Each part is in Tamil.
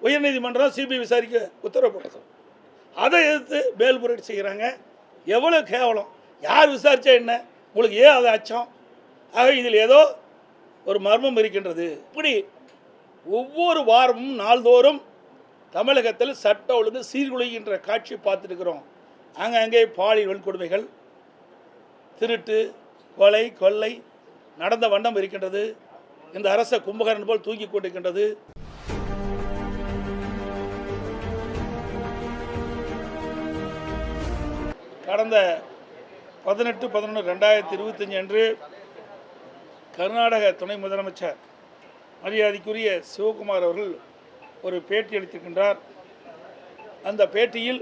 உயர்நீதிமன்றம் சிபிஐ விசாரிக்க உத்தரவு போடுறது. அதை எதிர்த்து மேல்முறையீடு செய்கிறாங்க. எவ்வளோ கேவலம்! யார் விசாரித்தா என்ன? உங்களுக்கு ஏன் அது அச்சம்? ஆக இதில் ஏதோ ஒரு மர்மம் இருக்கின்றது. இப்படி ஒவ்வொரு வாரமும் நாள்தோறும் தமிழகத்தில் சட்ட ஒழுங்கு சீர்குலைகின்ற காட்சியை பார்த்துருக்கிறோம். அங்கங்கே பாலியல் வன்கொடுமைகள், திருட்டு, கொலை, கொள்ளை நடந்த வண்ணம் இருக்கின்றது. இந்த அரச கும்பகரன் போல் தூங்கி கொண்டிருக்கின்றது. கடந்த 18/11/2025 அன்று கர்நாடக துணை முதலமைச்சர் மரியாதைக்குரிய சிவகுமார் அவர்கள் ஒரு பேட்டி அளித்திருக்கின்றார். அந்த பேட்டியில்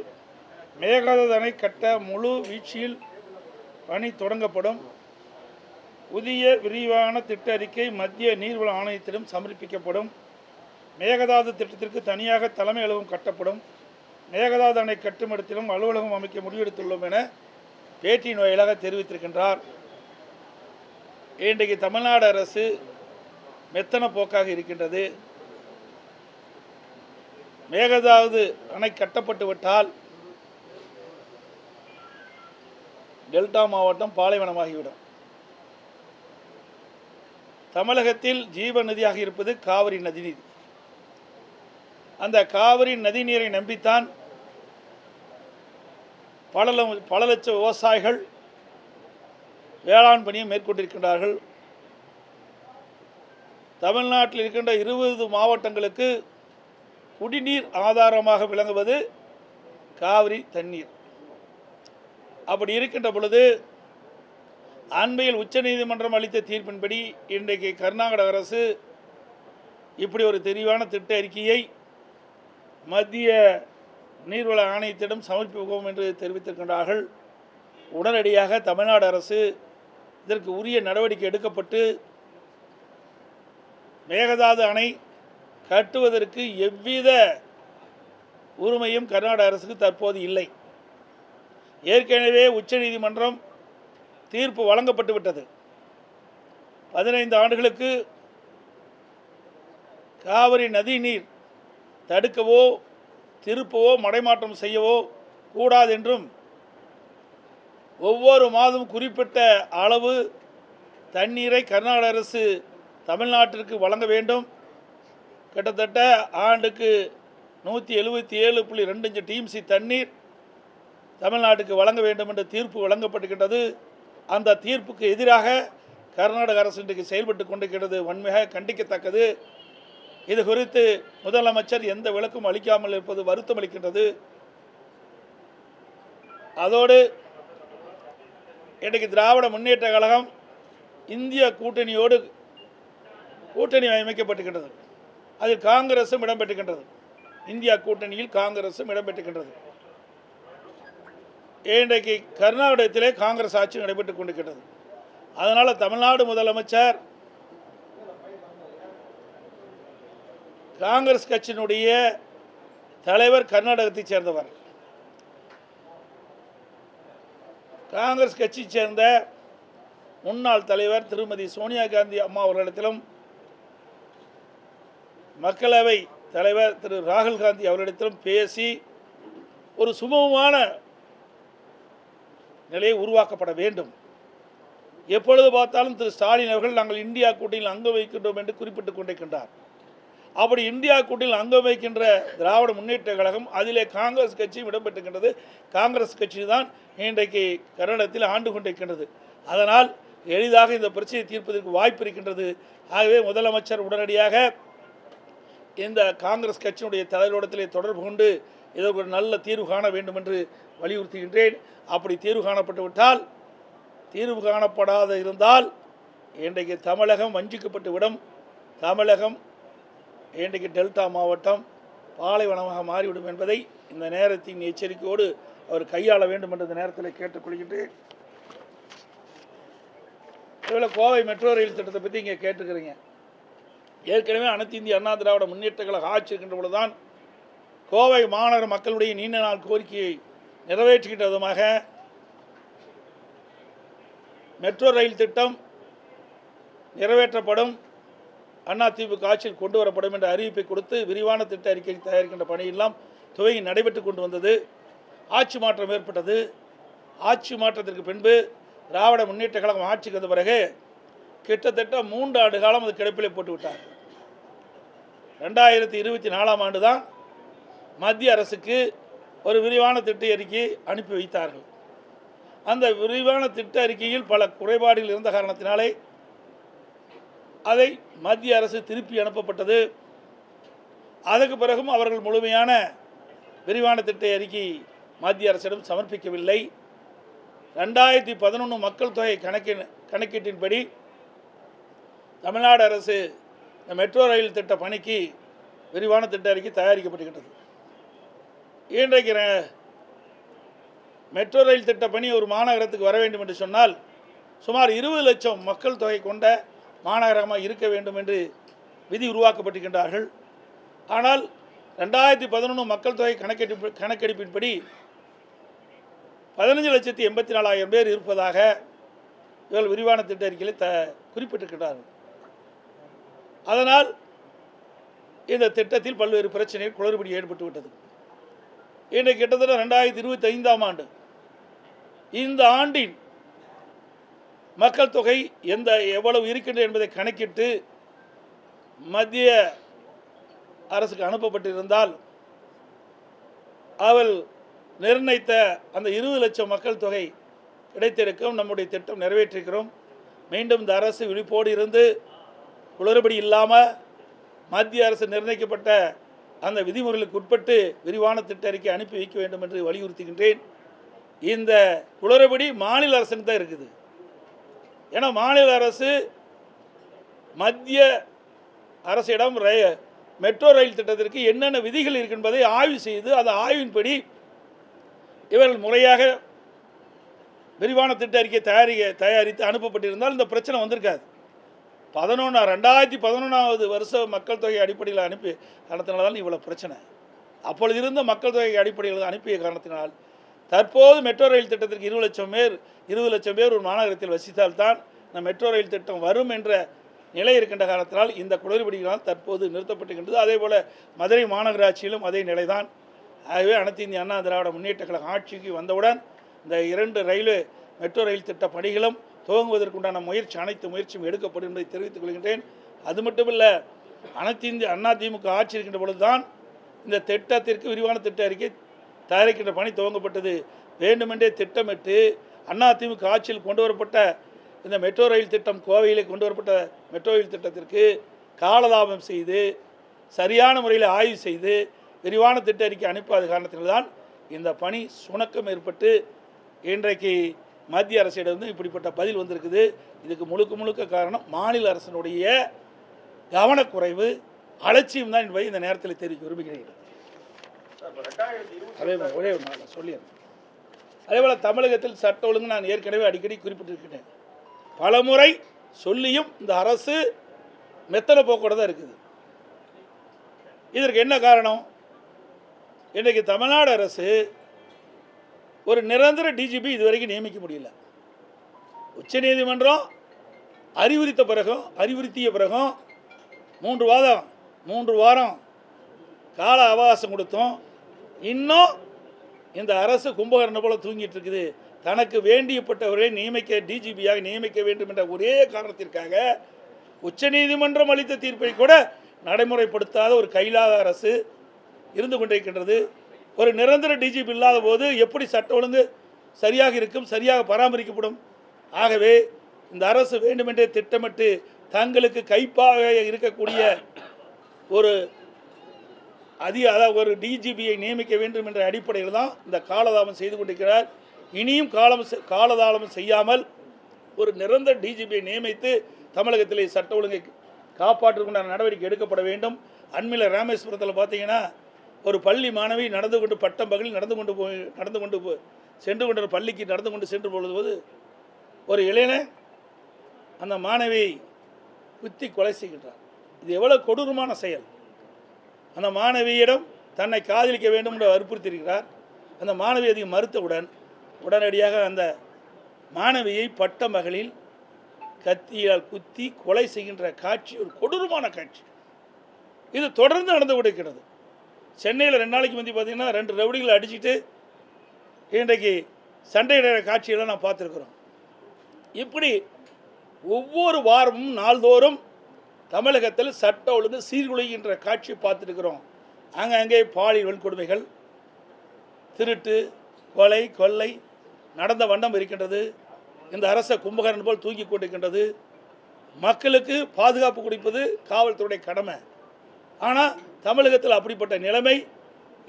மேகதாது அணை கட்ட முழு வீழ்ச்சியில் பணி தொடங்கப்படும், புதிய விரிவான திட்ட அறிக்கை மத்திய நீர்வள ஆணையத்திடம் சமர்ப்பிக்கப்படும், மேகதாது திட்டத்திற்கு தனியாக தலைமை அலுவலகம் கட்டப்படும், மேகதாது அணை கட்டுமிடத்திலும் அலுவலகம் அமைக்க முடிவெடுத்துள்ளோம் என பேட்டியின் வாயிலாக தெரிவித்திருக்கின்றார். இன்றைக்கு தமிழ்நாடு அரசு மெத்தன போக்காக இருக்கின்றது. மேகதாது அணை கட்டப்பட்டு விட்டால் டெல்டா மாவட்டம் பாலைவனமாகிவிடும். தமிழகத்தில் ஜீவ நதியாக இருப்பது காவிரி நதிநீர். அந்த காவிரி நதி நீரை நம்பித்தான் பல லட்சம் விவசாயிகள் வேளாண் பணியை மேற்கொண்டிருக்கின்றார்கள். தமிழ்நாட்டில் இருக்கின்ற 20 மாவட்டங்களுக்கு குடிநீர் ஆதாரமாக விளங்குவது காவிரி தண்ணீர். அப்படி இருக்கின்ற பொழுது அண்மையில் உச்சநீதிமன்றம் அளித்த தீர்ப்பின்படி இன்றைக்கு கர்நாடக அரசு இப்படி ஒரு தெளிவான திட்ட அறிக்கையை மத்திய நீர்வள ஆணையத்திடம் சமர்ப்பிப்போம் என்று தெரிவித்திருக்கின்றார்கள். உடனடியாக தமிழ்நாடு அரசு இதற்கு உரிய நடவடிக்கை எடுக்கப்பட்டு மேகதாது அணை கட்டுவதற்கு எவ்வித உரிமையும் கர்நாடக அரசுக்கு தற்போது இல்லை. ஏற்கனவே உச்சநீதிமன்றம் தீர்ப்பு வழங்கப்பட்டு விட்டது. 15 ஆண்டுகளுக்கு காவிரி நதி நீர் தடுக்கவோ திருப்பவோ மடைமாற்றம் செய்யவோ கூடாது என்றும், ஒவ்வொரு மாதமும் குறிப்பிட்ட அளவு தண்ணீரை கர்நாடக அரசு தமிழ்நாட்டிற்கு வழங்க வேண்டும், கிட்டத்தட்ட ஆண்டுக்கு 177.25 டிஎம்சி தண்ணீர் தமிழ்நாட்டுக்கு வழங்க வேண்டும் என்ற தீர்ப்பு வழங்கப்பட்டிருக்கின்றது. அந்த தீர்ப்புக்கு எதிராக கர்நாடக அரசு இன்றைக்கு செயல்பட்டு கொண்டிருக்கிறது. வன்மையாக கண்டிக்கத்தக்கது. இது குறித்து முதலமைச்சர் எந்த விளக்கும் அளிக்காமல் இருப்பது வருத்தம் அளிக்கின்றது. அதோடு இன்றைக்கு திராவிட முன்னேற்ற கழகம் இந்திய கூட்டணியோடு கூட்டணி அமைக்கப்பட்டிருக்கின்றது. அதில் காங்கிரஸும் இடம்பெற்றிருக்கின்றது. இந்தியா கூட்டணியில் காங்கிரஸும் இடம்பெற்றிருக்கின்றது. இன்றைக்கு கர்நாடகத்திலே காங்கிரஸ் ஆட்சி நடைபெற்றுக் கொண்டிருக்கிறது. அதனால் தமிழ்நாடு முதலமைச்சர் காங்கிரஸ் கட்சியினுடைய தலைவர் கர்நாடகத்தைச் சேர்ந்தவர். காங்கிரஸ் கட்சியைச் சேர்ந்த முன்னாள் தலைவர் திருமதி சோனியா காந்தி அம்மா அவர்களிடத்திலும், மக்களவை தலைவர் திரு ராகுல் காந்தி அவர்களிடத்திலும் பேசி ஒரு சுமூகமான நிலையை உருவாக்கப்பட வேண்டும். எப்பொழுது பார்த்தாலும் திரு ஸ்டாலின் அவர்கள் நாங்கள் இந்தியா கூட்டணியில் அங்கம் வைக்கின்றோம் என்று குறிப்பிட்டுக் கொண்டிருக்கின்றார். அப்படி இந்தியா கூட்டணியில் அங்கம் வைக்கின்ற திராவிட முன்னேற்ற கழகம், அதிலே காங்கிரஸ் கட்சியும் இடம்பெற்றிருக்கின்றது. காங்கிரஸ் கட்சி தான் இன்றைக்கு கர்நாடகத்தில் ஆண்டு கொண்டிருக்கின்றது. அதனால் எளிதாக இந்த பிரச்சனையை தீர்ப்பதற்கு வாய்ப்பு இருக்கின்றது. ஆகவே முதலமைச்சர் உடனடியாக இந்த காங்கிரஸ் கட்சியினுடைய தலைவரிடத்திலே தொடர்பு கொண்டு இதற்கு ஒரு நல்ல தீர்வு காண வேண்டும் என்று வலியுறுத்துகின்றேன். அப்படி தீர்வு காணப்பட்டு விட்டால், தீர்வு காணப்படாத இருந்தால் இன்றைக்கு தமிழகம் வஞ்சிக்கப்பட்டு விடும். தமிழகம் இன்றைக்கு டெல்டா மாவட்டம் பாலைவனமாக மாறிவிடும் என்பதை இந்த நேரத்தின் எச்சரிக்கையோடு அவர் கையாள வேண்டும் என்ற இந்த நேரத்தில் கேட்டுக்கொள்கின்றேன். இதுபோல் கோவை மெட்ரோ ரயில் திட்டத்தை பற்றி இங்கே கேட்டுக்கிறீங்க. ஏற்கனவே அனைத்து இந்திய அண்ணா திராவிட முன்னேற்ற கழக ஆட்சி இருக்கின்ற பொழுதுதான் கோவை மாநகர மக்களுடைய நீண்ட நாள் கோரிக்கையை நிறைவேற்றுகின்ற விதமாக மெட்ரோ ரயில் திட்டம் நிறைவேற்றப்படும். அதிமுக ஆட்சியில் கொண்டு வரப்படும் என்ற அறிவிப்பை கொடுத்து விரிவான திட்ட அறிக்கை தயாரிக்கின்ற பணியெல்லாம் துவங்கி நடைபெற்று கொண்டு வந்தது. ஆட்சி மாற்றம் ஏற்பட்டது. ஆட்சி மாற்றத்திற்கு பின்பு திராவிட முன்னேற்ற கழகம் ஆட்சிக்கு வந்த பிறகு கிட்டத்தட்ட 3 ஆண்டு காலம் அது கிடப்பிலே போட்டு விட்டார். 2024ஆம் ஆண்டு தான் மத்திய அரசுக்கு ஒரு விரிவான திட்ட அறிக்கை அனுப்பி வைத்தார்கள். அந்த விரிவான திட்ட அறிக்கையில் பல குறைபாடுகள் இருந்த காரணத்தினாலே அதை மத்திய அரசு திருப்பி அனுப்பப்பட்டது. அதற்கு பிறகும் அவர்கள் முழுமையான விரிவான திட்ட அறிக்கை மத்திய அரசிடம் சமர்ப்பிக்கவில்லை. 2011 மக்கள் தொகை கணக்கீட்டின்படி தமிழ்நாடு அரசு மெட்ரோ ரயில் திட்ட பணிக்கு விரிவான திட்ட அறிக்கை தயாரிக்கப்பட்டுகின்றது. இன்றைக்கு மெட்ரோ ரயில் திட்ட பணி ஒரு மாநகரத்துக்கு வர வேண்டும் என்று சொன்னால் சுமார் 20 லட்சம் மக்கள் தொகை கொண்ட மாநகரமாக இருக்க வேண்டும் என்று விதி உருவாக்கப்பட்டிருக்கின்றார்கள். ஆனால் 2011 மக்கள் தொகை கணக்கெடுப்பின்படி 15,84,000 பேர் இருப்பதாக இவர்கள் விரிவான திட்ட அறிக்கையில் குறிப்பிட்டிருக்கிறார்கள். அதனால் இந்த திட்டத்தில் பல்வேறு பிரச்சனைகள் குளறுபடி ஏற்பட்டுவிட்டது. இன்றைக்கு கிட்டத்தட்ட 2025ஆம் ஆண்டு, இந்த ஆண்டின் மக்கள் தொகை எவ்வளவு இருக்கின்றது என்பதை கணக்கிட்டு மத்திய அரசுக்கு அனுப்பப்பட்டிருந்தால் அவள் நிர்ணயித்த அந்த 20 லட்சம் மக்கள் தொகை கிடைத்திருக்கும். நம்முடைய திட்டம் நிறைவேற்றிருக்கிறோம். மீண்டும் இந்த அரசு விழிப்போடு இருந்து குளறுபடி இல்லாமல் மத்திய அரசு நிர்ணயிக்கப்பட்ட அந்த விதிமுறைகளுக்கு உட்பட்டு விரிவான திட்ட அறிக்கை அனுப்பி வைக்க வேண்டும் என்று வலியுறுத்துகின்றேன். இந்த குளறுபடி மாநில அரசுக்கு தான் இருக்குது. ஏன்னா மாநில அரசு மத்திய அரசிடம் மெட்ரோ ரயில் திட்டத்திற்கு என்னென்ன விதிகள் இருக்கு என்பதை ஆய்வு செய்து அந்த ஆய்வின்படி இவர்கள் முறையாக விரிவான திட்ட அறிக்கை தயாரித்து அனுப்பப்பட்டிருந்தால் இந்த பிரச்சனை வந்திருக்காது. 2011வது வருஷ மக்கள் தொகை அடிப்படையில் அனுப்பி காரணத்தினால தான் இவ்வளோ பிரச்சனை. அப்பொழுது இருந்த மக்கள் தொகை அடிப்படையில் அனுப்பிய காரணத்தினால் தற்போது மெட்ரோ ரயில் திட்டத்திற்கு 20 லட்சம் பேர் ஒரு மாநகரத்தில் வசித்தால்தான் இந்த மெட்ரோ ரயில் திட்டம் வரும் என்ற நிலை இருக்கின்ற காரணத்தினால் இந்த குளறுபடிகளால் தற்போது நிறுத்தப்பட்டுகின்றது. அதே போல் மதுரை மாநகராட்சியிலும் அதே நிலைதான். ஆகவே அனைத்து இந்திய அண்ணா திராவிட முன்னேற்ற கழகம் ஆட்சிக்கு வந்தவுடன் இந்த 2 ரயில்வே மெட்ரோ ரயில் திட்ட பணிகளும் துவங்குவதற்குண்டான அனைத்து முயற்சியும் எடுக்கப்படும் என்பதை தெரிவித்துக் கொள்கின்றேன். அது மட்டுமில்லை, அனைத்து இந்திய அண்ணா திமுக ஆட்சி இருக்கின்ற பொழுதுதான் இந்த திட்டத்திற்கு விரிவான திட்ட அறிக்கை தயாரிக்கின்ற பணி துவங்கப்பட்டது. வேண்டுமென்றே திட்டமிட்டு அண்ணா திமுக ஆட்சியில் கொண்டு வரப்பட்ட இந்த மெட்ரோ ரயில் திட்டம், கோவையிலே கொண்டு வரப்பட்ட மெட்ரோ ரயில் திட்டத்திற்கு காலதாபம் செய்து சரியான முறையில் ஆய்வு செய்து விரிவான திட்ட அறிக்கை அனுப்பாத காரணத்தில்தான் இந்த பணி சுணக்கம் ஏற்பட்டு இன்றைக்கு மத்திய அரசிடம் இப்படிப்பட்ட பதில் வந்திருக்குது. இதுக்கு முழுக்க காரணம் மாநில அரசினுடைய கவனக்குறைவு, அலட்சியம் தான் என்பதை இந்த நேரத்தில் தெரிவிக்க விரும்புகிறேன். ஒரே ஒரு சொல்லிடுறேன். அதேபோல் தமிழகத்தில் சட்ட ஒழுங்கு நான் ஏற்கனவே அடிக்கடி குறிப்பிட்டிருக்கிறேன். பலமுறை சொல்லியும் இந்த அரசு மெத்தன போக்கோட தான் இருக்குது. இதற்கு என்ன காரணம்? இன்றைக்கு தமிழ்நாடு அரசு ஒரு நிரந்தர டிஜிபி இதுவரைக்கும் நியமிக்க முடியல. உச்சநீதிமன்றம் அறிவுறுத்திய பிறகும் 3 வாரம் கால அவகாசம் கொடுத்தோம். இன்னும் இந்த அரசு கும்பகர்ணம் போல தூங்கிட்டு இருக்குது. தனக்கு வேண்டியப்பட்டவர்களை டிஜிபியாக நியமிக்க வேண்டும் என்ற ஒரே காரணத்திற்காக உச்சநீதிமன்றம் அளித்த தீர்ப்பை கூட நடைமுறைப்படுத்தாத ஒரு கைலாத அரசு இருந்து கொண்டிருக்கின்றது. ஒரு நிரந்தர டிஜிபி இல்லாத போது எப்படி சட்ட ஒழுங்கு சரியாக இருக்கும், சரியாக பராமரிக்கப்படும்? ஆகவே இந்த அரசு வேண்டுமென்றே திட்டமிட்டு தங்களுக்கு கைப்பாக இருக்கக்கூடிய ஒரு டிஜிபியை நியமிக்க வேண்டும் என்ற அடிப்படையில் தான் இந்த காலதாமம் செய்து கொண்டிருக்கிறார். இனியும் காலதாமம் செய்யாமல் ஒரு நிரந்தர டிஜிபியை நியமித்து தமிழகத்திலே சட்ட ஒழுங்கை காப்பாற்றுவதற்கான நடவடிக்கை எடுக்கப்பட வேண்டும். அண்மையில் ராமேஸ்வரத்தில் பார்த்தீங்கன்னா ஒரு பள்ளி மாணவி பட்டம் பகலில் சென்று கொண்ட பள்ளிக்கு சென்று பொழுது ஒரு இளைஞன் அந்த மாணவியை குத்தி கொலை செய்கின்றார். இது எவ்வளவு கொடூரமான செயல்! அந்த மாணவியிடம் தன்னை காதலிக்க வேண்டும் என்று வற்புறுத்தியிருக்கிறார். அந்த மாணவி அதிகம் மறுத்தவுடன் உடனடியாக அந்த மாணவியை பட்ட மகளில் கத்தியால் குத்தி கொலை செய்கின்ற காட்சி ஒரு கொடூரமான காட்சி. இது தொடர்ந்து நடந்து கொண்டிருக்கிறது. சென்னையில் 2 நாளைக்கு முந்தி பார்த்தீங்கன்னா 2 ரவுடிகளை அடிச்சுட்டு இன்றைக்கு சண்டையிடுற காட்சியெல்லாம் நான் பார்த்துருக்குறோம். இப்படி ஒவ்வொரு வாரமும் நாள்தோறும் தமிழகத்தில் சட்ட ஒழுங்கு சீர்குலைகின்ற காட்சியை பார்த்துருக்கிறோம். அங்கங்கே பாலியல் வன்கொடுமைகள், திருட்டு, கொலை, கொள்ளை நடந்த வண்ணம் இருக்கின்றது. இந்த அரச கும்பகரன் போல் தூங்கி கொண்டிருக்கின்றது. மக்களுக்கு பாதுகாப்பு கொடுப்பது காவல்துறை கடமை. ஆனால் தமிழகத்தில் அப்படிப்பட்ட நிலைமை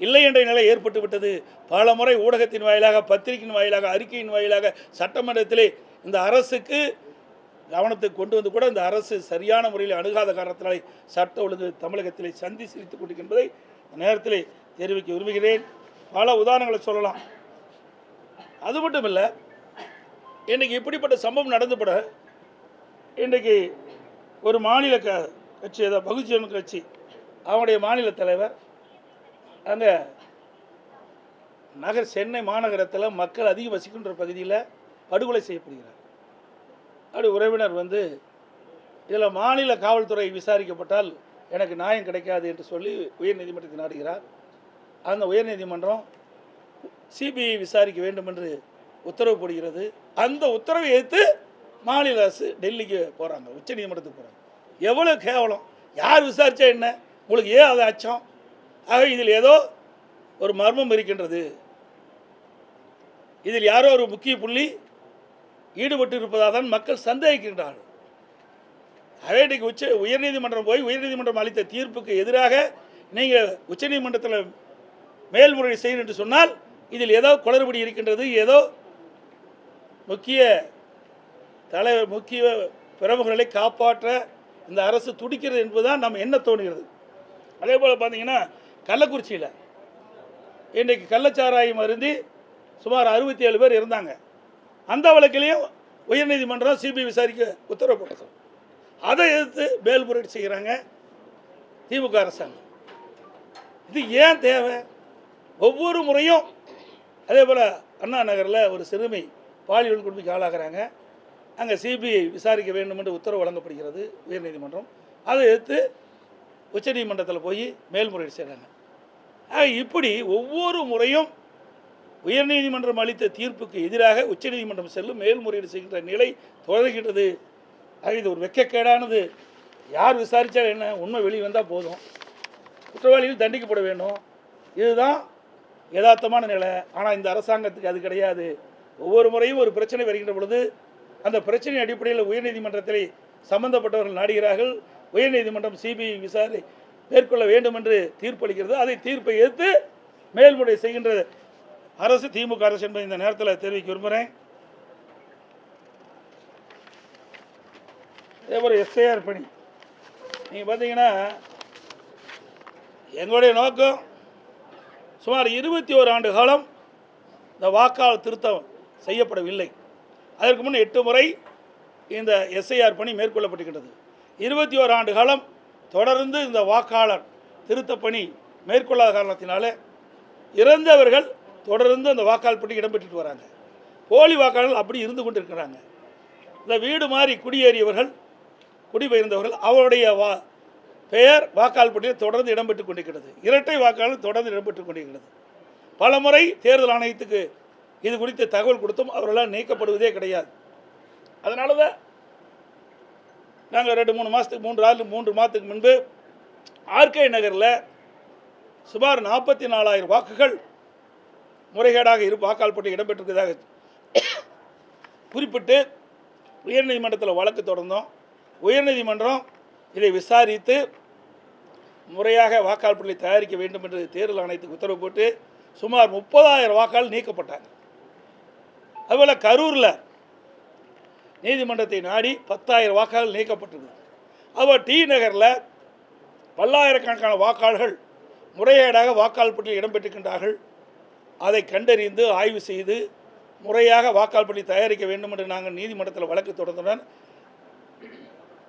இல்லை என்ற நிலை ஏற்பட்டு விட்டது. பல முறை ஊடகத்தின் வாயிலாக, பத்திரிகையின் வாயிலாக, அறிக்கையின் வாயிலாக சட்டமன்றத்திலே இந்த அரசுக்கு கவனத்துக்கு கொண்டு வந்து கூட இந்த அரசு சரியான முறையில் அணுகாத காரணத்தினாலே சட்ட ஒழுங்கு தமிழகத்திலே சந்தி சிரித்துக் கொண்டிருக்கின்றதை நேரத்திலே தெரிவிக்க விரும்புகிறேன். பல உதாரணங்களை சொல்லலாம். அது மட்டும் இல்லை, இன்றைக்கி இப்படிப்பட்ட சம்பவம் நடந்துபட இன்றைக்கு ஒரு மாநில கட்சி, ஏதாவது பகுஜன் கட்சி, அவனுடைய மாநில தலைவர் அங்கே சென்னை மாநகரத்தில் மக்கள் அதிகம் வசிக்கின்ற பகுதியில் படுகொலை செய்யப்படுகிறார். அப்படி உறவினர் வந்து இதில் மாநில காவல்துறை விசாரிக்கப்பட்டால் எனக்கு நியாயம் கிடைக்காது என்று சொல்லி உயர்நீதிமன்றத்தை நாடுகிறார். அந்த உயர்நீதிமன்றம் சிபிஐ விசாரிக்க வேண்டும் என்று உத்தரவு போடுகிறது. அந்த உத்தரவை ஏற்று மாநில அரசு டெல்லிக்கு போகிறாங்க, உச்சநீதிமன்றத்துக்கு போகிறாங்க. எவ்வளோ கேவலம்! யார் விசாரித்தா என்ன? உங்களுக்கு ஏன் அது அச்சம்? ஆக இதில் ஏதோ ஒரு மர்மம் இருக்கின்றது. இதில் யாரோ ஒரு முக்கிய புள்ளி ஈடுபட்டு இருப்பதாக தான் மக்கள் சந்தேகிக்கின்றார்கள். அதே இன்றைக்கு உயர்நீதிமன்றம் போய் உயர்நீதிமன்றம் அளித்த தீர்ப்புக்கு எதிராக நீங்கள் உச்சநீதிமன்றத்தில் மேல்முறையீடு செய்யணும் என்று சொன்னால் இதில் ஏதோ குளறுபடி இருக்கின்றது, ஏதோ முக்கிய பிரமுகர்களை காப்பாற்ற இந்த அரசு துடிக்கிறது என்பதுதான் நம்ம என்ன தோணுகிறது. அதே போல் பார்த்தீங்கன்னா கள்ளக்குறிச்சியில் இன்றைக்கு கள்ளச்சாராயம் அருந்தி சுமார் 67 பேர் இருந்தாங்க. அந்த வழக்கிலையும் உயர்நீதிமன்றம் சிபிஐ விசாரிக்க உத்தரவு போட்டது. அதை எதிர்த்து மேல்முறையீடு செய்கிறாங்க திமுக அரசாங்கம். இது ஏன் தேவை? ஒவ்வொரு முறையும் அதே போல் அண்ணா நகரில் ஒரு சிறுமி பாலியல் வன்கொடுமைக்கு ஆளாகிறாங்க. அங்கே சிபிஐ விசாரிக்க வேண்டும் என்று உத்தரவு வழங்கப்படுகிறது உயர்நீதிமன்றம். அதை எதிர்த்து உச்சநீதிமன்றத்தில் போய் மேல்முறையீடு செய்கிறாங்க. இப்படி ஒவ்வொரு முறையும் உயர்நீதிமன்றம் அளித்த தீர்ப்புக்கு எதிராக உச்சநீதிமன்றம் செல்லும் மேல்முறையீடு செய்கின்ற நிலை தொடர்கின்றது. இது ஒரு வெட்கக்கேடானது. யார் விசாரித்தா என்ன? உண்மை வெளியே வந்தால் போதும், குற்றவாளிகள் தண்டிக்கப்பட வேண்டும். இதுதான் யதார்த்தமான நிலை. ஆனால் இந்த அரசாங்கத்துக்கு அது கிடையாது. ஒவ்வொரு முறையும் ஒரு பிரச்சனை வருகின்ற பொழுது அந்த பிரச்சனை அடிப்படையில் உயர்நீதிமன்றத்தில் சம்பந்தப்பட்டவர்கள் நாடுகிறார்கள். உயர்நீதிமன்றம் சிபிஐ விசாரணை மேற்கொள்ள வேண்டும் என்று தீர்ப்பளிக்கிறது. அதை தீர்ப்பை எதிர்த்து மேல்முறை செய்கின்ற அரசு திமுக அரசு என்பதை இந்த நேரத்தில் தெரிவிக்க விரும்புகிறேன். அதே போல் எஸ்ஐஆர் பணி நீங்கள் பார்த்தீங்கன்னா எங்களுடைய நோக்கம் சுமார் 21 ஆண்டு காலம் இந்த வாக்காளர் திருத்தம் செய்யப்படவில்லை. அதற்கு முன் 8 முறை இந்த எஸ்ஐஆர் பணி மேற்கொள்ளப்பட்டுகின்றது. 21 ஆண்டு காலம் தொடர்ந்து இந்த வாக்காளர் திருத்த பணி மேற்கொள்ளாத காரணத்தினால இறந்தவர்கள் தொடர்ந்து அந்த வாக்காளர் பட்டி இடம்பெற்றுட்டு வராங்க. போலி வாக்காளர்கள் அப்படி இருந்து கொண்டு இருக்கிறாங்க. இந்த வீடு மாறி குடியேறியவர்கள், குடிபெயர்ந்தவர்கள், அவருடைய பெயர் வாக்காளர் பட்டியலில் தொடர்ந்து இடம்பெற்று கொண்டிருக்கிறது. இரட்டை வாக்காளர் தொடர்ந்து இடம்பெற்று கொண்டிருக்கிறது. பல முறை தேர்தல் ஆணையத்துக்கு இது குறித்து தகவல் கொடுத்தும் அவர்களால் நீக்கப்படுவதே கிடையாது. அதனால தான் நாங்கள் 2-3 மாதத்துக்கு 3 மாதத்துக்கு முன்பு ஆர்கே நகரில் சுமார் 44,000 வாக்குகள் முறைகேடாக வாக்காளர் பட்டியல் இடம்பெற்றிருக்கிறதாக குறிப்பிட்டு உயர்நீதிமன்றத்தில் வழக்கு தொடர்ந்தோம். உயர்நீதிமன்றம் இதை விசாரித்து முறையாக வாக்காளர் பட்டியலை தயாரிக்க வேண்டும் என்று தேர்தல் ஆணையத்துக்கு உத்தரவு போட்டு சுமார் 30,000 வாக்காளர் நீக்கப்பட்டாங்க. அதுபோல் கரூரில் நீதிமன்றத்தை நாடி 10,000 வாக்காளர்கள் நீக்கப்பட்டது. அதுபோல் டி நகரில் பல்லாயிரக்கணக்கான வாக்காளர்கள் முறைகேடாக வாக்காளர் பட்டியலில் இடம்பெற்றிருக்கின்றார்கள். அதை கண்டறிந்து ஆய்வு செய்து முறையாக வாக்காளர் பட்டியல் தயாரிக்க வேண்டும் என்று நாங்கள் நீதிமன்றத்தில் வழக்கு தொடர்ந்தோம்.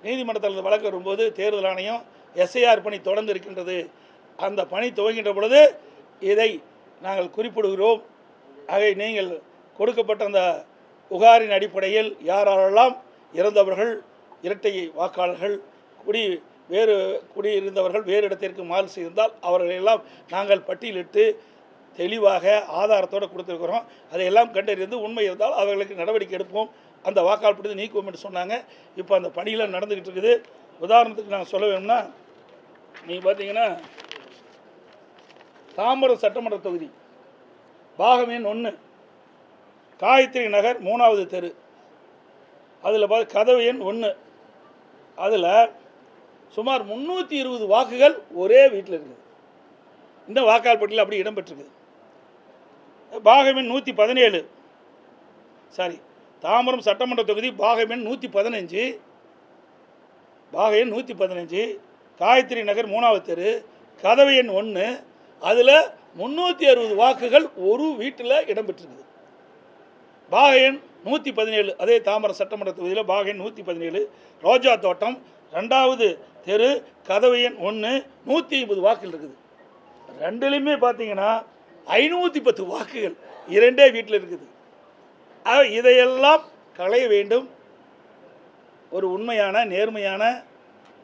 நீதிமன்றத்தில் வழக்கு வரும்போது தேர்தல் ஆணையம் எஸ்ஐஆர் பணி தொடர்ந்து இருக்கின்றது, அந்த பணி துவங்கின்ற பொழுது இதை நாங்கள் குறிப்பிடுகிறோம். ஆகவே நீங்கள் கொடுக்கப்பட்ட அந்த புகாரின் அடிப்படையில் யாரெல்லாம் இறந்தவர்கள், இரட்டை வாக்காளர்கள், குடியிருந்தவர்கள் வேறு இடத்திற்கு மாறு செய்திருந்தால் அவர்களெல்லாம் நாங்கள் பட்டியலிட்டு தெளிவாக ஆதாரத்தோடு கொடுத்துருக்குறோம். அதையெல்லாம் கண்டறிந்து உண்மை இருந்தால் அவர்களுக்கு நடவடிக்கை எடுப்போம், அந்த வாக்காளர் பட்டியலை நீக்குவோம் என்று சொன்னாங்க. இப்போ அந்த பணியெல்லாம் நடந்துக்கிட்டு இருக்குது. உதாரணத்துக்கு நாங்கள் சொல்ல வேணும்னா, நீங்கள் பார்த்தீங்கன்னா தாம்பரம் சட்டமன்ற தொகுதி பாகம் எண் 1 காயத்ரி நகர் 3வது தெரு, அதில் கதவு எண் 1, அதில் சுமார் 320 வாக்குகள் ஒரே வீட்டில் இருக்குது. இந்த வாக்காளர் பட்டியல் அப்படி இடம்பெற்றிருக்குது. பாகம் எண் 117, தாம்பரம் சட்டமன்ற தொகுதி பாகம் எண் 115, பாகம் எண் 115 காயத்ரி நகர் 3வது தெரு, கதவு எண் 1, அதில் 360 வாக்குகள் ஒரு வீட்டில் இடம்பெற்றிருக்குது. பாக எண் 117 அதே தாம்பரம் சட்டமன்ற தொகுதியில் பாக எண் 117 ரோஜா தோட்டம் 2வது தெரு, கதவு எண் 1, 150 வாக்குகள் இருக்குது. ரெண்டுலேயுமே பார்த்தீங்கன்னா 510 வாக்குகள் இரண்டே வீட்டில் இருக்குது. இதையெல்லாம் களைய வேண்டும். ஒரு உண்மையான நேர்மையான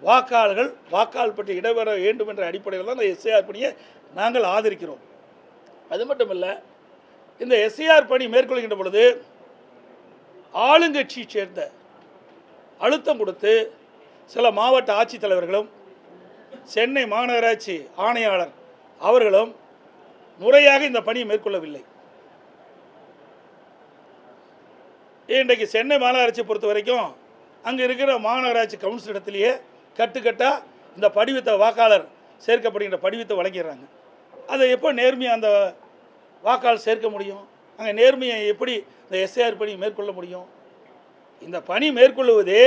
வாக்காளர்கள் வாக்காளர் பற்றி இடம்பெற வேண்டும் என்ற அடிப்படையில் தான் இந்த எஸ்ஐஆர் பணியை நாங்கள் ஆதரிக்கிறோம். அது மட்டும் இல்லை, இந்த எஸ்ஐஆர் பணி மேற்கொள்கின்ற பொழுது ஆளுங்கட்சியை சேர்ந்த அழுத்தம் கொடுத்து சில மாவட்ட ஆட்சித்தலைவர்களும் சென்னை மாநகராட்சி ஆணையாளர் அவர்களும் முறையாக இந்த பணியை மேற்கொள்ளவில்லை. இன்றைக்கு சென்னை மாநகராட்சியை பொறுத்த வரைக்கும் அங்கே இருக்கிற மாநகராட்சி கவுன்சில் இடத்துலையே கட்டுக்கட்டாக இந்த படிவத்தை வாக்காளர் சேர்க்கப்படுகின்ற படிவத்தை வழங்கிடுறாங்க. அதை எப்போ நேர்மையாக அந்த வாக்காளர் சேர்க்க முடியும்? அங்கே நேர்மையை எப்படி இந்த எஸ்ஐஆர் பணி மேற்கொள்ள முடியும்? இந்த பணி மேற்கொள்வதே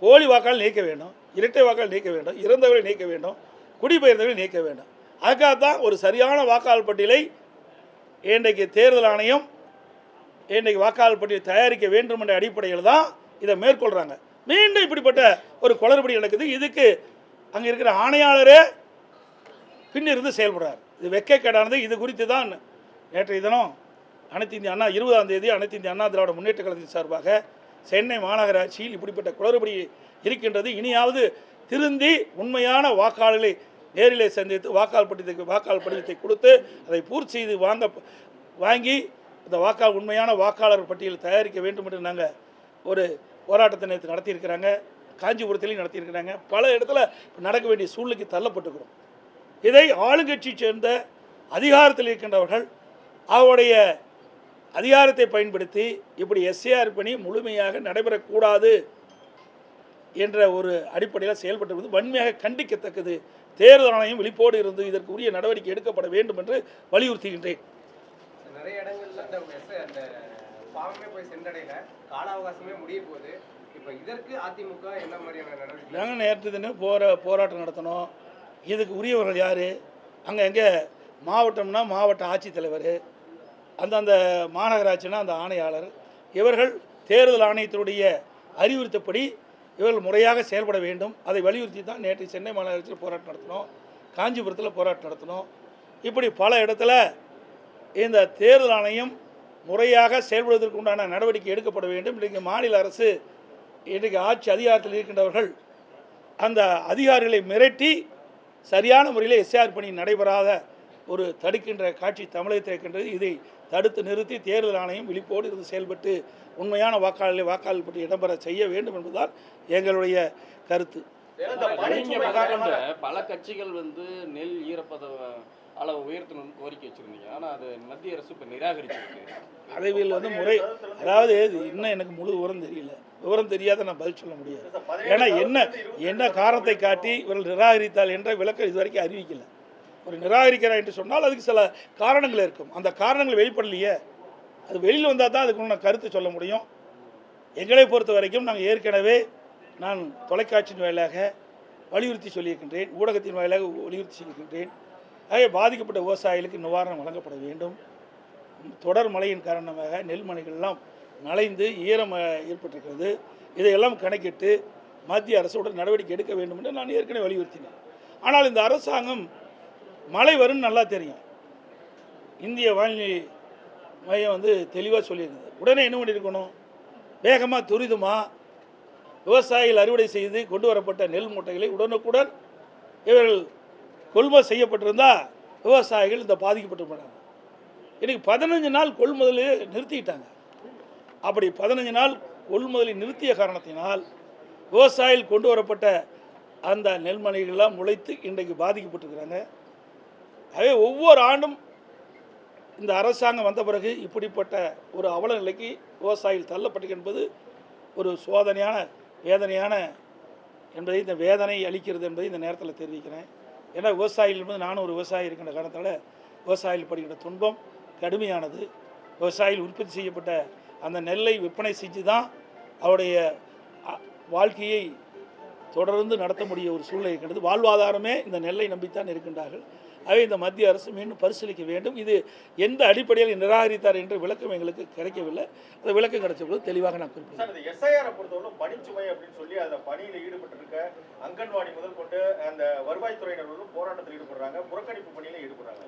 போலி வாக்காளர் நீக்க வேண்டும், இரட்டை வாக்காளர் நீக்க வேண்டும், இறந்தவர்களை நீக்க வேண்டும், குடிபெயர்ந்தவர்களை நீக்க வேண்டும். அதுக்காகத்தான் ஒரு சரியான வாக்காளர் பட்டியலை இன்றைக்கு தேர்தல் ஆணையம் இன்றைக்கு வாக்காளர் பட்டியல் தயாரிக்க வேண்டும் என்ற அடிப்படையில் தான் இதை மேற்கொள்கிறாங்க. மீண்டும் இப்படிப்பட்ட ஒரு குளறுபடி நடக்குது. இதுக்கு அங்கே இருக்கிற ஆணையாளரே பின்னிருந்து செயல்படுறார். இது வெட்கக்கேடானது. இது குறித்து தான் நேற்றைய தினம் அனைத்து இந்திய அண்ணா 20ஆம் தேதி அனைத்து இந்திய அண்ணா திராவிட முன்னேற்ற கழகத்தின் சார்பாக சென்னை மாநகராட்சியில் இப்படிப்பட்ட குளறுபடி இருக்கின்றது, இனியாவது திருந்தி உண்மையான வாக்காளர்களை நேரிலே சந்தித்து வாக்காளர் படிவத்தை கொடுத்து அதை பூர்த்தி செய்து வாங்கி இந்த உண்மையான வாக்காளர் பட்டியல் தயாரிக்க வேண்டும் என்று நாங்கள் ஒரு போராட்டத்தை நேற்று நடத்தியிருக்கிறாங்க. காஞ்சிபுரத்திலையும் நடத்தியிருக்கிறாங்க. பல இடத்துல நடக்க வேண்டிய சூழ்நிலைக்கு தள்ளப்பட்டுக்கிறோம். இதை ஆளுங்கட்சி சேர்ந்த அதிகாரத்தில் இருக்கின்றவர்கள் அவருடைய அதிகாரத்தை பயன்படுத்தி இப்படி எஸ்ஐஆர் பணி முழுமையாக நடைபெறக்கூடாது என்ற ஒரு அடிப்படையில் செயல்பட்டு வன்மையாக கண்டிக்கத்தக்கது. தேர்தல் ஆணையம் விழிப்போடு இருந்து இதற்கு உரிய நடவடிக்கை எடுக்கப்பட வேண்டும் என்று வலியுறுத்துகின்றேன். நிறைய இடங்கள்ல அந்த ஃபார்மே போய் சென்றடையில கால அவகாசமே முடிய போகுது. இப்போ இதற்கு அதிமுக என்ன மாதிரியான நடவடிக்கை? நாங்கள் நேற்று தினம் போராட்டம் நடத்தணும். இதுக்கு உரியவர்கள் யார்? அங்கே எங்கே மாவட்டம்னா மாவட்ட ஆட்சித்தலைவர், அந்தந்த மாநகராட்சினா அந்த ஆணையாளர், இவர்கள் தேர்தல் ஆணையத்தினுடைய அறிவுறுத்தப்படி இவர்கள் முறையாக செயல்பட வேண்டும். அதை வலியுறுத்தி தான் நேற்று சென்னை மாநகராட்சியில் போராட்டம் நடத்தினோம், காஞ்சிபுரத்தில் போராட்டம் நடத்தினோம். இப்படி பல இடத்துல இந்த தேர்தல் ஆணையம் முறையாக செயல்படுவதற்கு உண்டான நடவடிக்கை எடுக்கப்பட வேண்டும். இன்றைக்கு மாநில அரசு இன்றைக்கு ஆட்சி அதிகாரத்தில் இருக்கின்றவர்கள் அந்த அதிகாரிகளை மிரட்டி சரியான முறையில் எஸ்ஆர் பணி நடைபெறாத ஒரு தடுக்கின்ற காட்சி தமிழகத்தில் இருக்கின்றது. இதை தடுத்து நிறுத்தி தேர்தல் ஆணையம் விழிப்போடு இருந்து செயல்பட்டு உண்மையான வாக்காளர் பற்றி இடம்பெற செய்ய வேண்டும் என்பதுதான் எங்களுடைய கருத்து. பல கட்சிகள் நெல் ஈரப்பத அளவு உயர்த்தணும்னு கோரிக்கை வச்சுருந்தீங்க, ஆனால் அது மத்திய அரசு இப்போ நிராகரிச்சிருக்கு. அளவில் முறை, அதாவது இன்னும் எனக்கு முழு விவரம் தெரியாத நான் பதில் சொல்ல முடியாது. ஏன்னா என்ன காரணத்தை காட்டி இவர்கள் நிராகரித்தால் என்ற விளக்கம் இதுவரைக்கும் அறிவிக்கல. ஒரு நிராகரிக்கிறார் என்று சொன்னால் அதுக்கு சில காரணங்கள் இருக்கும். அந்த காரணங்கள் வெளிப்படலையே, அது வெளியில் வந்தால் தான் அதுக்கு கருத்து சொல்ல முடியும். எங்களை பொறுத்த வரைக்கும் நாங்கள் ஏற்கனவே நான் தொலைக்காட்சியின் வாயிலாக வலியுறுத்தி சொல்லியிருக்கின்றேன், ஊடகத்தின் வாயிலாக வலியுறுத்தி சொல்லியிருக்கின்றேன். ஆகவே பாதிக்கப்பட்ட விவசாயிகளுக்கு நிவாரணம் வழங்கப்பட வேண்டும். தொடர் மழையின் காரணமாக நெல்மணிகள்லாம் நனைந்து ஈரம் ஏற்பட்டிருக்கிறது. இதையெல்லாம் கணக்கிட்டு மத்திய அரசோட நடவடிக்கை எடுக்க வேண்டும் என்று நான் ஏற்கனவே வலியுறுத்தினேன். ஆனால் இந்த அரசாங்கம் மழை வரும்னு நல்லா தெரியும். இந்திய வானிலை மையம் தெளிவாக சொல்லியிருக்குது. உடனே என்ன பண்ணியிருக்கணும்? வேகமாக துரிதமாக விவசாயிகள் அறுவடை செய்து கொண்டு வரப்பட்ட நெல் மூட்டைகளை உடனுக்குடன் இவர்கள் கொள்முதல் செய்யப்பட்டிருந்தால் விவசாயிகள் இந்த பாதிக்கப்பட்டிருப்பாங்க. இன்றைக்கி 15 நாள் கொள்முதலை நிறுத்திட்டாங்க. அப்படி 15 நாள் கொள்முதலை நிறுத்திய காரணத்தினால் விவசாயிகள் கொண்டு வரப்பட்ட அந்த நெல்மணிகள்லாம் முளைத்து இன்றைக்கு பாதிக்கப்பட்டிருக்கிறாங்க. ஆகவே ஒவ்வொரு ஆண்டும் இந்த அரசாங்கம் வந்த பிறகு இப்படிப்பட்ட ஒரு அவல நிலைக்கு விவசாயிகள் தள்ளப்பட்டு என்பது ஒரு சோதனையான வேதனையான என்பதை இந்த வேதனை அளிக்கிறது என்பதை இந்த நேரத்தில் தெரிவிக்கிறேன். ஏன்னா விவசாயிகள் என்பது நானும் ஒரு விவசாயி இருக்கின்ற காரணத்தால் விவசாயிகள் படுகின்ற துன்பம் கடுமையானது. விவசாயிகள் உற்பத்தி செய்யப்பட்ட அந்த நெல்லை விற்பனை செஞ்சு தான் அவருடைய வாழ்க்கையை தொடர்ந்து நடத்த முடிய ஒரு சூழ்நிலை இருக்கின்றது. வாழ்வாதாரமே இந்த நெல்லை நம்பித்தான் இருக்கின்றார்கள். ஆகவே இந்த மத்திய அரசு மீண்டும் பரிசீலிக்க வேண்டும். இது எந்த அடிப்படையில் நிராகரித்தார் என்ற விளக்கம் எங்களுக்கு கிடைக்கவில்லை. அந்த விளக்கம் கிடைச்சபோது தெளிவாக நான் குறிப்பிட்டேன். எஸ்ஐஆரை பொறுத்தவரை பணிச்சுமை அப்படின்னு சொல்லி அந்த பணியில் ஈடுபட்டிருக்க அங்கன்வாடி முதல் கொண்டு அந்த வருவாய்த்துறையினர் போராட்டத்தில் ஈடுபடுறாங்க, புறக்கணிப்பு பணியில் ஈடுபடுறாங்க.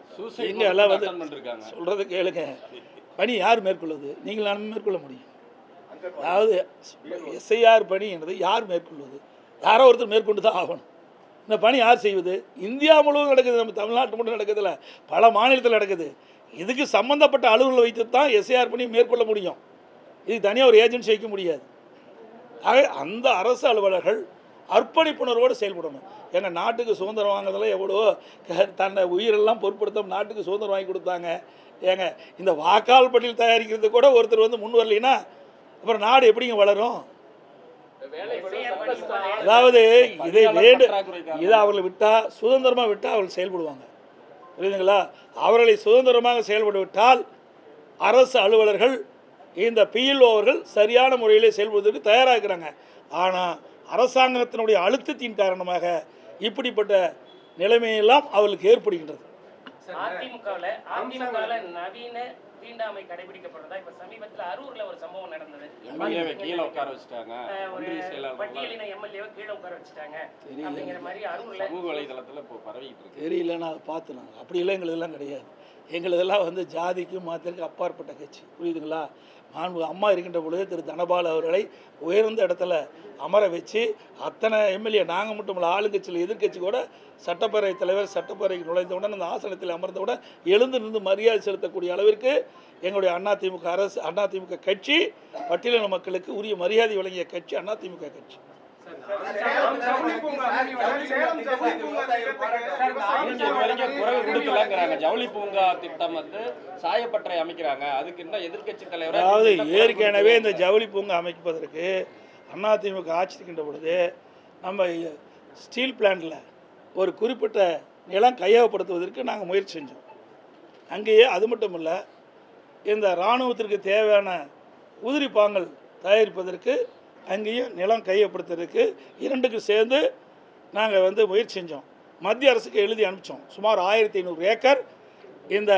எங்க எல்லாம் வந்து சொல்றது கேளுங்க, பணி யார் மேற்கொள்வது? நீங்கள் நான் மேற்கொள்ள முடியும். அதாவது எஸ்ஐஆர் பணி என்பது யார் மேற்கொள்வது? யாரோ ஒருத்தர் மேற்கொண்டு தான் ஆகணும். இந்த பணி யார் செய்வது? இந்தியா முழுவதும் நடக்குது, நம்ம தமிழ்நாட்டு மட்டும் நடக்குதுல்ல, பல மாநிலத்தில் நடக்குது. இதுக்கு சம்மந்தப்பட்ட அலுவலர்கள் வைத்து தான் எஸ்ஐஆர் பணி மேற்கொள்ள முடியும். இது தனியாக ஒரு ஏஜென்சி வைக்க முடியாது. ஆக அந்த அரசு அலுவலர்கள் அர்ப்பணிப்புணர்வோடு செயல்படணும். எங்கள் நாட்டுக்கு சுதந்திரம் வாங்குறதுல எவ்வளோ தன்னை உயிரெல்லாம் பொருட்படுத்த நாட்டுக்கு சுதந்திரம் வாங்கி கொடுத்தாங்க. ஏங்க இந்த வாக்காளர் பட்டியல் தயாரிக்கிறது கூட ஒருத்தர் வந்து முன் வரலைன்னா அப்புறம் நாடு எப்படிங்க வளரும்? அதாவது இதை இதை அவர்களை விட்டால் சுதந்திரமாக விட்டால் அவர்கள் செயல்படுவாங்க. புரியுதுங்களா? அவர்களை சுதந்திரமாக செயல்பட விட்டால் அரசு அலுவலர்கள் இந்த பிஎல்ஓ அவர்கள் சரியான முறையில் செயல்படுவதற்கு தயாராக இருக்கிறாங்க. ஆனால் அரசாங்கத்தினுடைய அழுத்தத்தின் காரணமாக இப்படிப்பட்ட நிலைமையெல்லாம் அவர்களுக்கு ஏற்படுகின்றது. அதிமுகவில் நவீன தீண்டாமை கடைபிடிக்கப்படுறதா? இப்ப சமீபத்தில் அரூர்ல ஒரு சம்பவம் நடந்தது. கீழே உட்கார வச்சுட்டாங்க, பட்டியலின எம்எல்ஏவை கீழே உட்கார வச்சுட்டாங்க அப்படிங்கிற மாதிரி அரூர்ல சமூக வலைதளத்தில் இப்போ பரவிட்டு இருக்கு. தெரியல, நான் அதை பார்த்துனாங்க. அப்படி இல்லை, எங்களதெல்லாம் கிடையாது. எங்களதெல்லாம் வந்து ஜாதிக்கும் மாத்திரைக்கும் அப்பாற்பட்ட கட்சி. புரியுதுங்களா? அம்மா இருக்கின்ற பொழுது திரு தனபால் அவர்களை உயர்ந்த இடத்துல அமர வச்சு அத்தனை எம்எல்ஏ நாங்கள் மட்டும் இல்லை, ஆளுங்கட்சியில் எதிர்கட்சி கூட சட்டப்பேரவை தலைவர் சட்டப்பேரவைக்கு நுழைந்தவுடன் அந்த ஆசனத்தில் அமர்ந்தவுடன் எழுந்து நின்று மரியாதை செலுத்தக்கூடிய அளவிற்கு எங்களுடைய அதிமுக அரசு, அதிமுக கட்சி பட்டியலின மக்களுக்கு உரிய மரியாதை வழங்கிய கட்சி அதிமுக கட்சி. ஜவுளி பூங்கா திட்டம் வந்து சாயப்பட்டறை அமைக்கிறாங்க, அதுக்கு என்ன எதிர்கட்சி தலைவர்? அதாவது ஏற்கனவே இந்த ஜவுளி பூங்கா அமைப்பதற்கு அதிமுக ஆட்சி இருக்கின்ற பொழுது நம்ம ஸ்டீல் பிளான்ட்டில் ஒரு குறிப்பிட்ட நிலம் கையகப்படுத்துவதற்கு நாங்கள் முயற்சி செஞ்சோம். அங்கேயே அது மட்டும் இல்லை, இந்த இராணுவத்திற்கு தேவையான உதிரி பாங்கள் தயாரிப்பதற்கு அங்கேயும் நிலம் கையப்படுத்துறதுக்கு இரண்டுக்கு சேர்ந்து நாங்கள் வந்து முயற்சி செஞ்சோம். மத்திய அரசுக்கு எழுதி அனுப்பிச்சோம். சுமார் 1500 ஏக்கர் இந்த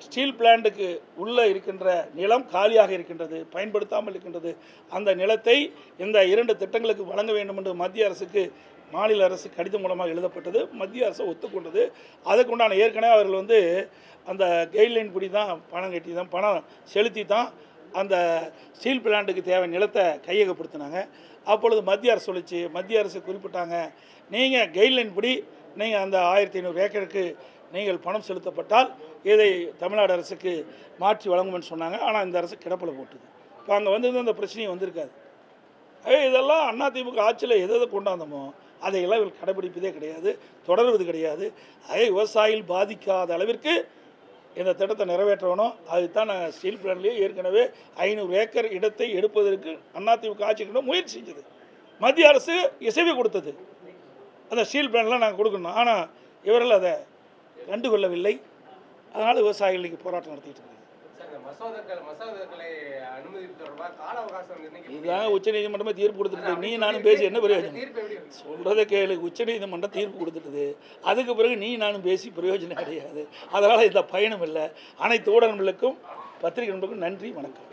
ஸ்டீல் பிளான்ட்டுக்கு உள்ளே இருக்கின்ற நிலம் காலியாக இருக்கின்றது, பயன்படுத்தாமல் இருக்கின்றது. அந்த நிலத்தை இந்த 2 திட்டங்களுக்கு வழங்க வேண்டும் என்று மத்திய அரசுக்கு மாநில அரசு கடிதம் மூலமாக எழுதப்பட்டது. மத்திய அரசு ஒத்துக்கொண்டது. அதுக்குண்டான ஏற்கனவே அவர்கள் வந்து அந்த கைட்லைன் படி தான் பணம் கட்டி தான் பணம் செலுத்தி தான் அந்த ஸ்டீல் பிளான்ட்டுக்கு தேவை நிலத்தை கையகப்படுத்தினாங்க. அப்பொழுது மத்திய அரசு சொல்லிச்சு, மத்திய அரசு குறிப்பிட்டாங்க, நீங்கள் கைட்லைன் படி நீங்கள் அந்த 1500 ஏக்கருக்கு நீங்கள் பணம் செலுத்தப்பட்டால் இதை தமிழ்நாடு அரசுக்கு மாற்றி வழங்குமென்னு சொன்னாங்க. ஆனால் இந்த அரசு கிடப்பில் போட்டுது. இப்போ அங்கே வந்து அந்த பிரச்சனையும் வந்திருக்காது. இதெல்லாம் அதிமுக ஆட்சியில் எதை கொண்டாந்தோமோ அதையெல்லாம் இவர்கள் கடைபிடிப்பதே கிடையாது, தொடர்வது கிடையாது. விவசாயிகள் பாதிக்காத அளவிற்கு இந்த திட்டத்தை நிறைவேற்றணும். அதுதான் நான் ஸ்டீல் பிளான்லேயே ஏற்கனவே 500 ஏக்கர் இடத்தை எடுப்பதற்கு அதிமுக ஆட்சிக்கிட்ட முயற்சி செஞ்சது. மத்திய அரசு இசைவு கொடுத்தது, அந்த ஸ்டீல் பிளான்லாம் நாங்கள் கொடுக்கணும். ஆனால் இவர்கள் அதை கண்டுகொள்ளவில்லை. அதனால் விவசாயிகள் இன்றைக்கி போராட்டம் நடத்திட்டு இருக்காங்க. இதுதான் உச்சநீதிமன்றமே தீர்ப்பு கொடுத்துட்டு, நீ நானும் பேசி என்ன பிரயோஜனம்? சொல்கிறத கேளு, உச்சநீதிமன்றம் தீர்ப்பு கொடுத்துட்டுது. அதுக்கு பிறகு நீ நானும் பேசி பிரயோஜனம் கிடையாது. அதனால் இந்த பயணம் இல்லை. அனைத்து ஊடகங்களுக்கும் பத்திரிகை நண்பர்களுக்கும் நன்றி, வணக்கம்.